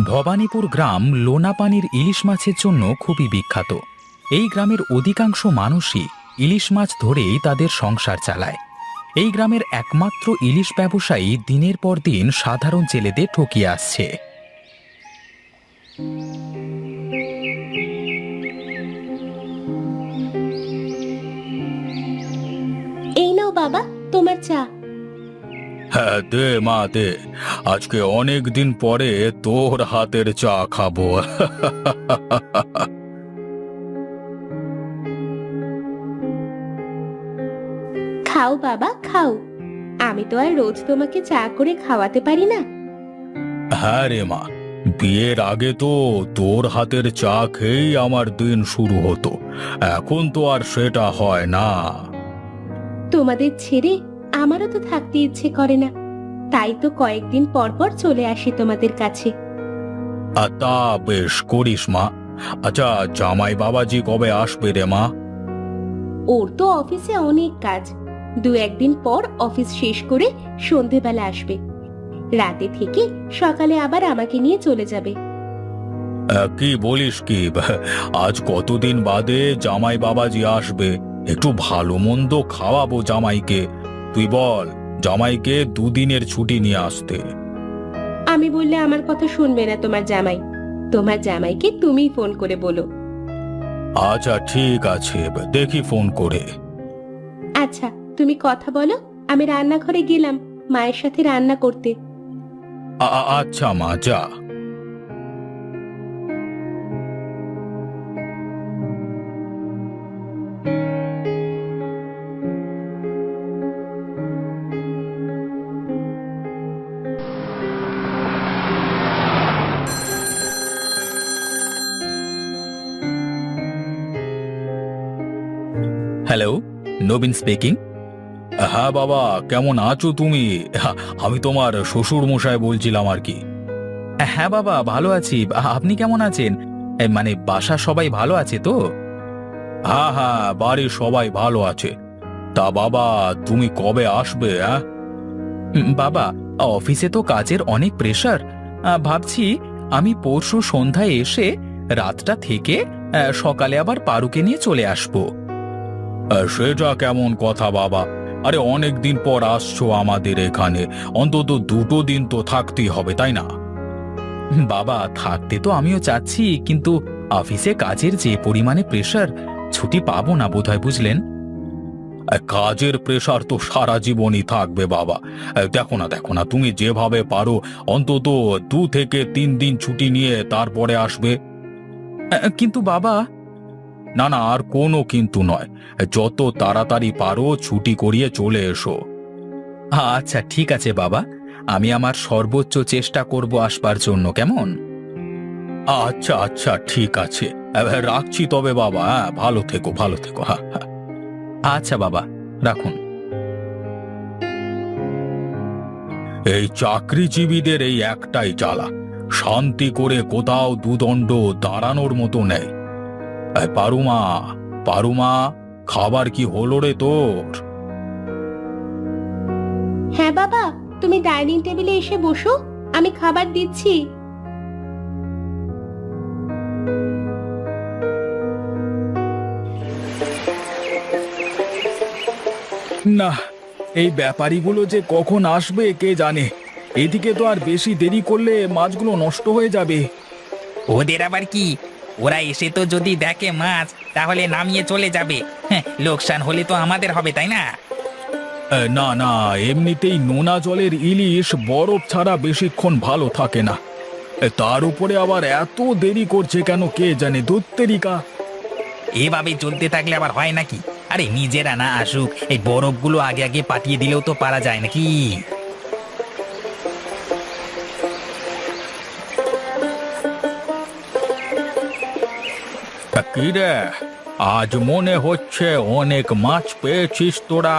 ভবানীপুর গ্রাম লোনাপানির ইলিশ মাছের জন্য খুবই বিখ্যাত। এই গ্রামের অধিকাংশ মানুষই ইলিশ মাছ ধরেই তাদের সংসার চালায়। এই গ্রামের একমাত্র ইলিশ ব্যবসায়ী দিনের পর দিন সাধারণ জেলেদের ঠকিয়ে আসছে। এই নাও বাবা, তোমার চা। হ্যাঁ দে মা দে, আজকে অনেক দিন পরে তোর হাতের চা খাবো। খাও বাবা খাও, আমি তো আর রোজ তোমাকে চা করে খাওয়াতে পারি না। হ্যাঁ রে মা, বিয়ের আগে তো তোর হাতের চা খেয়েই আমার দিন শুরু হতো, এখন তো আর সেটা হয় না। তোমাদের ছেড়ে আমারও তো থাকতে ইচ্ছে করে না, তাই তো কয়েকদিন পর পর চলে আসি তোমাদের কাছে। তা বেশ করিস মা। আচ্ছা, জামাই বাবাজি কবে আসবে রে মা? ওর তো অফিসে অনেক কাজ, দু একদিন পর অফিস শেষ করে সন্ধেবেলা আসবে। রাতে থেকে সকালে আবার আমাকে নিয়ে চলে যাবে। কি বলিস কি, আজ কতদিন বাদে জামাই বাবাজি আসবে, একটু ভালো মন্দ খাওয়াবো জামাইকে। তুই বল জামাইকে দুদিনের ছুটি নিয়ে আসতে। আমি বললে আমার কথা শুনবে না তোমার জামাই, তোমার জামাইকে তুমিই ফোন করে বলো। আচ্ছা ঠিক আছে, দেখি ফোন করে। আচ্ছা তুমি কথা বলো, আমি রান্নাঘরে গেলাম মায়ের সাথে রান্না করতে। আচ্ছা মা, যা। হ্যালো, নবীন স্পিকিং। হ্যাঁ বাবা, কেমন আছো তুমি? আমি তোমার শ্বশুর মশাই বলছিলাম আর কি। হ্যাঁ বাবা, ভালো আছি। আপনি কেমন আছেন? মানে বাসা সবাই ভালো আছে তো? হ্যাঁ হ্যাঁ, বাড়ির সবাই ভালো আছে। তা বাবা, তুমি কবে আসবে? হ্যাঁ বাবা, অফিসে তো কাজের অনেক প্রেশার। ভাবছি আমি পরশু সন্ধ্যায় এসে রাতটা থেকে সকালে আবার পারুকে নিয়ে চলে আসবো। সেটা কেমন কথা বাবা? আরে অনেক দিন পর আসছো আমাদের এখানে, অন্তত দুটো দিন তো থাকতেই হবে, তাই না? বাবা, থাকতে তো আমিও চাচ্ছি, কিন্তু অফিসে কাজের যে পরিমাণে প্রেশার, ছুটি পাবো না বোধহয়, বুঝলেন? কাজের প্রেশার তো সারা জীবনই থাকবে বাবা। দেখো না, তুমি যেভাবে পারো অন্তত 2 থেকে 3 দিন ছুটি নিয়ে তারপরে আসবে। কিন্তু বাবা। না না, আর কোনো কিন্তু নয়, যত তাড়াতাড়ি পারো ছুটি করিয়ে চলে এসো। আচ্ছা ঠিক আছে বাবা, আমি আমার সর্বোচ্চ চেষ্টা করব আসবার জন্য, কেমন? আচ্ছা আচ্ছা ঠিক আছে, রাখছি তবে বাবা। ভালো থেকো, ভালো থেকো। হ্যাঁ হ্যাঁ, আচ্ছা বাবা, রাখুন। এই চাকরিজীবীদের এই একটাই জ্বালা, শান্তি করে কোথাও দুদণ্ড দাঁড়ানোর মতো নেই। পারুমা, পারুমা, খাবার কি হলো রে তোর? হ্যাঁ বাবা, তুমি ডাইনিং টেবিলে এসে বসো, আমি খাবার দিচ্ছি। না, এই ব্যাপারীগুলো যে কখন আসবে কে জানে। এদিকে তো আর বেশি দেরি করলে মাছগুলো নষ্ট হয়ে যাবে। ওদের আবার কি, ওরা এসে তো যদি দেখে মাছ তাহলে নামিয়ে চলে যাবে। লোকসান হলে তো আমাদের হবে, তাই না? না না, এমনিতেই নোনা জলের ইলিশ বরফ ছাড়া বেশিক্ষণ ভালো থাকে না। তার উপরে আবার এত দেরি করছে কেন কে জানে, দত্তেরিকা। এভাবে চলতে থাকলে আবার হয় নাকি? আরে নিজেরা না আসুক, এই বরফগুলো আগে আগে পাঠিয়ে দিলেও তো পারা যায় নাকি? কি রে, আজ মনে হচ্ছে অনেক মাছ পেয়েছিস তোরা।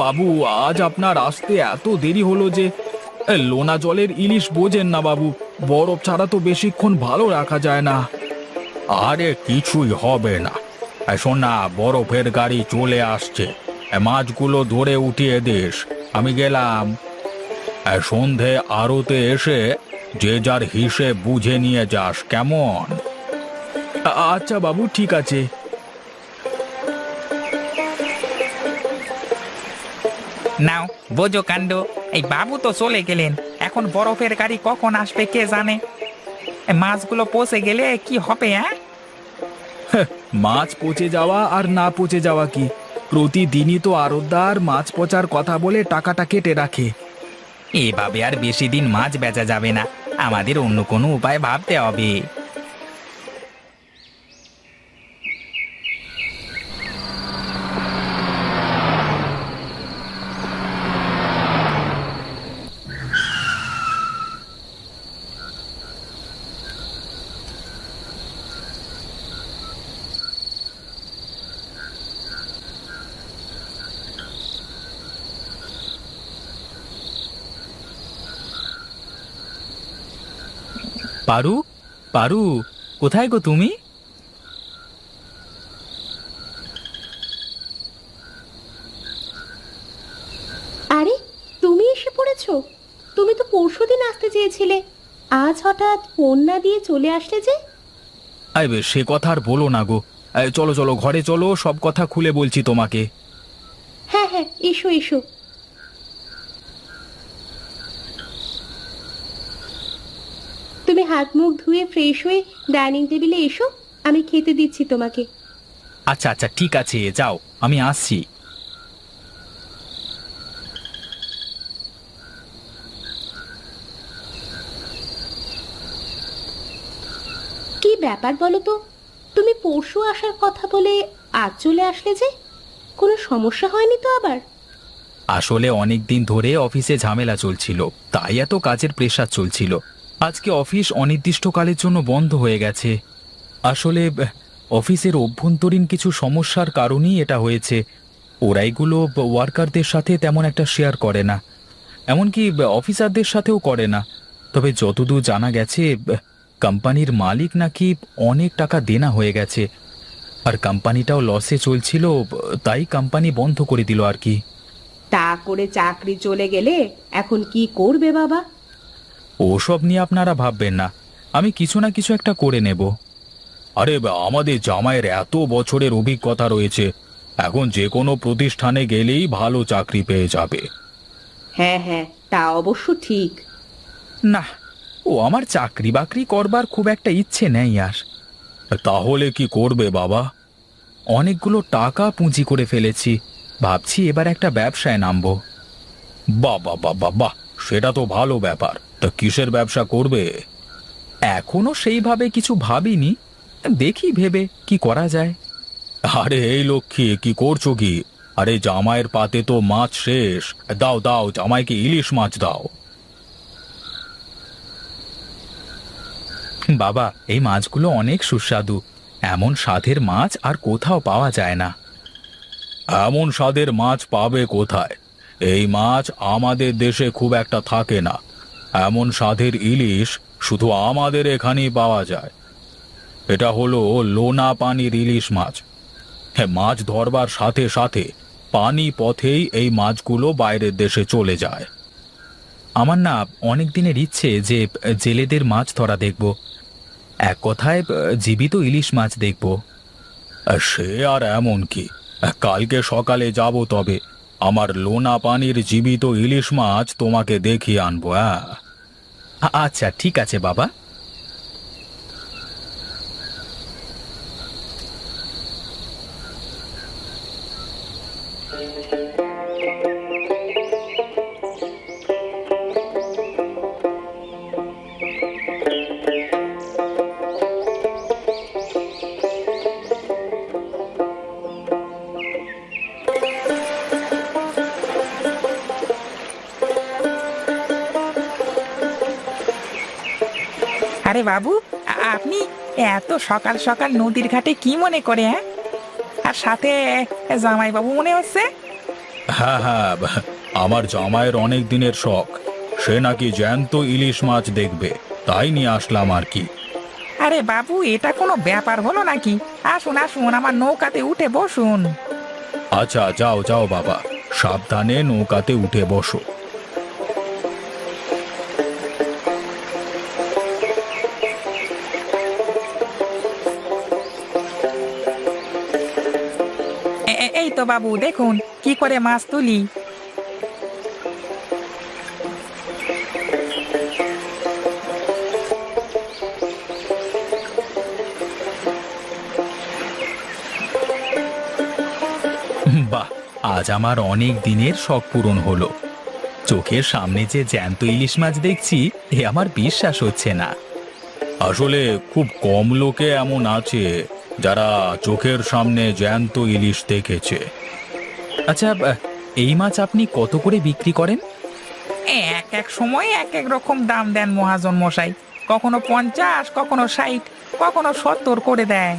বাবু, আজ আপনার আসতে এত দেরি হলো যে। লোনা জলের ইলিশ বোঝেন না বাবু, বরফ ছাড়া তো বেশিক্ষণ ভালো রাখা যায় না। আরে কিছুই হবে না, শোন না, বরফের গাড়ি চলে আসছে, মাছগুলো ধরে উঠিয়ে দিস। আমি গেলাম। সন্ধে আড়তে এসে যে যার হিসেব বুঝে নিয়ে যাস, কেমন? আচ্ছা বাবু, ঠিক আছে। নাও বোঝো কাণ্ড। এই বাবু তো চলে গেলেন, এখন বরফের গাড়ি কখন আসবে কে জানে। এই মাছগুলো পচে গেলে কি হবে? মাছ পচে যাওয়া আর না পচে যাওয়া কি, প্রতিদিনই তো আড়তদার মাছ পচার কথা বলে টাকাটা কেটে রাখে। এভাবে আর বেশি দিন মাছ বেচা যাবে না, আমাদের অন্য কোনো উপায় ভাবতে হবে। পারু, পারু, কোথায় গো তুমি? আরে, তুমি এসে পড়েছো? তুমি তো পরশুদিন আসতে চেয়েছিলে, আজ হঠাৎ ফোন না দিয়ে চলে আসলে যে? সে কথা আর বলো না গো। চলো চলো, ঘরে চলো, সব কথা খুলে বলছি তোমাকে। হ্যাঁ হ্যাঁ, এসো এসো। তুমি হাত মুখ ধুয়ে ফ্রেশ হয়ে ডাইনিং টেবিলে এসো, আমি খেতে দিচ্ছি তোমাকে। আচ্ছা আচ্ছা, ঠিক আছে, যাও, আমি আসছি। কি ব্যাপার বলো তো, তুমি পরশু আসার কথা বলে আজ চলে আসলে যে? কোনো সমস্যা হয়নি তো আবার? আসলে অনেক দিন ধরে অফিসে ঝামেলা চলছিল, তাই এত কাজের প্রেসার চলছিল। আজকে অফিস অনির্দিষ্টকালের জন্য বন্ধ হয়ে গেছে। আসলে অফিসের অভ্যন্তরীণ কিছু সমস্যার কারণেই এটা হয়েছে। ওরা এগুলো ওয়ার্কারদের সাথে তেমন একটা শেয়ার করে না, এমনকি অফিসারদের সাথেও করে না। তবে যতদূর জানা গেছে, কোম্পানির মালিক নাকি অনেক টাকা দেনা হয়ে গেছে, আর কোম্পানিটাও লসে চলছিল, তাই কোম্পানি বন্ধ করে দিল আর কি। তা করে চাকরি চলে গেলে এখন কি করবে বাবা? ওসব নিয়ে আপনারা ভাববেন না, আমি কিছু না কিছু একটা করে নেব। আরে আমাদের জামাইয়ের এত বছরের অভিজ্ঞতা রয়েছে, এখন যে কোনো প্রতিষ্ঠানে গেলেই ভালো চাকরি পেয়ে যাবে। হ্যাঁ হ্যাঁ, তা অবশ্য ঠিক। না, ও আমার চাকরি বাকরি করবার খুব একটা ইচ্ছে নেই আর। তাহলে কি করবে বাবা? অনেকগুলো টাকা পুঁজি করে ফেলেছি, ভাবছি এবার একটা ব্যবসায় নামবো। বাহ বাহ বাহ বাহ বাহ, সেটা তো ভালো ব্যাপার। তা কিসের ব্যবসা করবে? এখনো সেইভাবে কিছু ভাবিনি, দেখি ভেবে কি করা যায়। আরে এই লক্ষ্মী, কি করছো কি? আরে জামাইয়ের পাতে তো মাছ শেষ, দাও দাও, জামাইকে ইলিশ মাছ দাও। বাবা, এই মাছগুলো অনেক সুস্বাদু, এমন স্বাদের মাছ আর কোথাও পাওয়া যায় না। এমন স্বাদের মাছ পাবে কোথায়? এই মাছ আমাদের দেশে খুব একটা থাকে না। এমন স্বাদের ইলিশ শুধু আমাদের এখানেই পাওয়া যায়। এটা হলো লোনা পানির ইলিশ মাছ। হ্যাঁ, মাছ ধরবার সাথে সাথে পানি পথেই এই মাছগুলো বাইরের দেশে চলে যায়। আমার না অনেক দিনের ইচ্ছে যে জেলেদের মাছ ধরা দেখব, এক কথায় জীবিত ইলিশ মাছ দেখব। সে আর এমন কি, কালকে সকালে যাব, তবে আমার লোনা পানির জীবিত ইলিশ মাছ তোমাকে দেখিয়ে আনবো। হ্যাঁ, আচ্ছা ঠিক আছে বাবা। আরে বাবু, আপনি এত সকাল সকাল নদীর ঘাটে কি মনে করে? হ্যাঁ, আর সাথে জামাই বাবু মনে হচ্ছে। হ্যাঁ হ্যাঁ, আমার জামাইয়ের অনেক দিনের শখ, সে নাকি জ্যান্ত ইলিশ মাছ দেখবে, তাই নিয়ে আসলাম আর কি। আরে বাবু, এটা কোনো ব্যাপার হলো নাকি? আসুন আসুন, আমার নৌকাতে উঠে বসুন। আচ্ছা, যাও যাও বাবা, সাবধানে নৌকাতে উঠে বসো। তো বাবু দেখুন কি করে মাছ তুলি। বাহ, আজ আমার অনেক দিনের শখ পূরণ হলো। চোখের সামনে যে জ্যান্ত ইলিশ মাছ দেখছি, এ আমার বিশ্বাস হচ্ছে না। আসলে খুব কম লোকে এমন আছে যারা চোখের সামনে জ্যান্ত ইলিশ দেখেছে। আচ্ছা, এই মাছ আপনি কত করে বিক্রি করেন? এক এক সময় এক এক রকম দাম দেন মহাজন মশাই, কখনো 50, কখনো 60, কখনো 70 করে দেয়।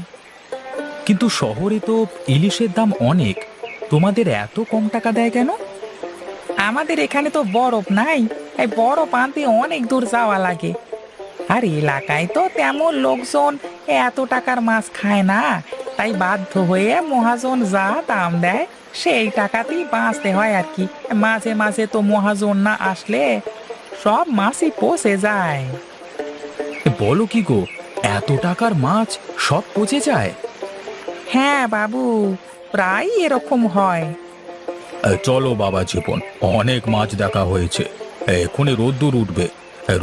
কিন্তু শহরে তো ইলিশের দাম অনেক, তোমাদের এত কম টাকা দেয় কেন? আমাদের এখানে তো বরফ নাই, এই বরফ আনতে অনেক দূর যাওয়া লাগে। আর এলাকায় তো তেমন লোকজন এত টাকার মাছ খায় না, তাই বাধ্য হয়ে মহাজন যা দাম দেয় সেই টাকাতেই বাঁচতে হয় আর কি। মাঝে মাঝে তো মহাজন না আসলে সব মাছই পচে যায়। বলো কি গো, এত টাকার মাছ সব পচে যায়? হ্যাঁ বাবু, প্রায় এরকম হয়। চলো বাবা জীবন, অনেক মাছ দেখা হয়েছে, এক্ষুনি রোদ্দুর উঠবে।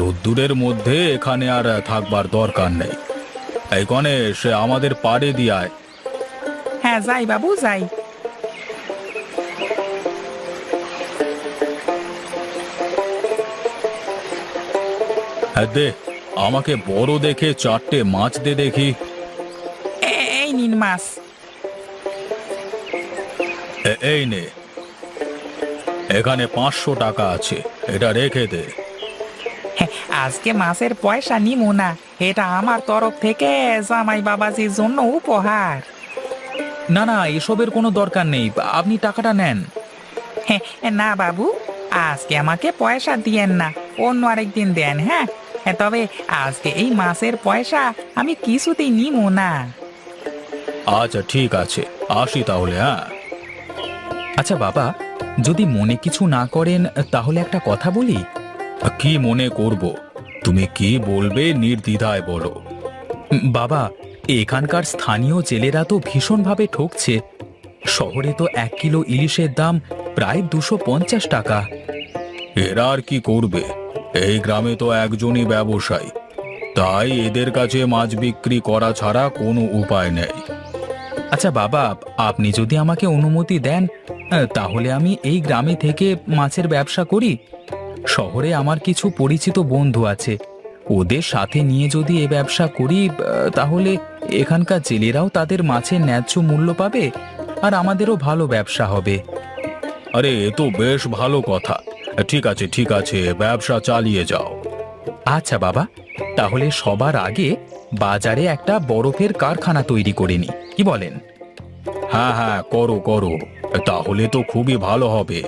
রোদ্দুরের মধ্যে এখানে আর থাকবার দরকার নেই। এই গণেশ, আমাদের পাড়ে দিয়ায়। হ্যাঁ যাই বাবু যাই। দে, আমাকে বড় দেখে 4টে মাছ দে দেখি। এই নিন মাছ। এই নে, এখানে 500 টাকা আছে, এটা রেখে দে। আজকে মাছের পয়সা নিমু না, এটা আমার তরফ থেকে জামাই বাবাজির জন্য উপহার। না না, এসবের কোনো দরকার নেই, আপনি টাকাটা নেন। না বাবু, আজকে আমাকে পয়সা দিয়েন না, অন্য আরেকদিন দেন। হ্যাঁ, তবে আজকে এই মাছের পয়সা আমি কিছুতেই নিমু না। আচ্ছা ঠিক আছে, আসি তাহলে। হ্যাঁ, আচ্ছা বাবা, যদি মনে কিছু না করেন তাহলে একটা কথা বলি। কি মনে করব? তুমি কি বলবে নির্দ্বিধায় বলো। বাবা, এখানকার স্থানীয় জেলেরা তো ভীষণভাবে ঠকছে। শহরে তো 1 কিলো ইলিশের দাম প্রায় 250 টাকা। এরা আর কি করবে? এই গ্রামে তো একজনই ব্যবসায়ী, তাই এদের কাছে মাছ বিক্রি করা ছাড়া কোনো উপায় নেই। আচ্ছা বাবা, আপনি যদি আমাকে অনুমতি দেন তাহলে আমি এই গ্রামে থেকে মাছের ব্যবসা করি। শহরে আমার কিছু পরিচিত বন্ধু আছে, ওদের সাথে নিয়ে যদি এ ব্যবসা করি তাহলে এখানকার জেলেরাও তাদের মাছের ন্যায্য মূল্য পাবে, আর আমাদেরও ভালো ব্যবসা হবে। আরে, এ তো বেশ ভালো কথা। ঠিক আছে ঠিক আছে, ব্যবসা চালিয়ে যাও। আচ্ছা বাবা, তাহলে সবার আগে বাজারে একটা বরফের কারখানা তৈরি করে নি, কি বলেন? হ্যাঁ হ্যাঁ, করো করো, তাহলে তো খুবই ভালো হবে।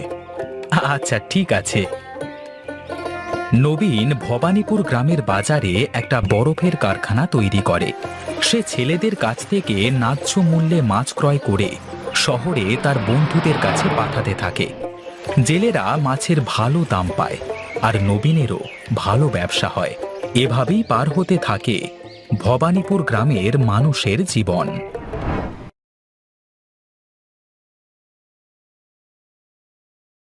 আচ্ছা ঠিক আছে। নবীন ভবানীপুর গ্রামের বাজারে একটা বরফের কারখানা তৈরি করে। সে ছেলেদের কাছ থেকে ন্যায্য মূল্যে মাছ ক্রয় করে শহরে তার বন্ধুদের কাছে পাঠাতে থাকে। জেলেরা মাছের ভালো দাম পায়, আর নবীনেরও ভালো ব্যবসা হয়। এভাবেই পার হতে থাকে ভবানীপুর গ্রামের মানুষের জীবন।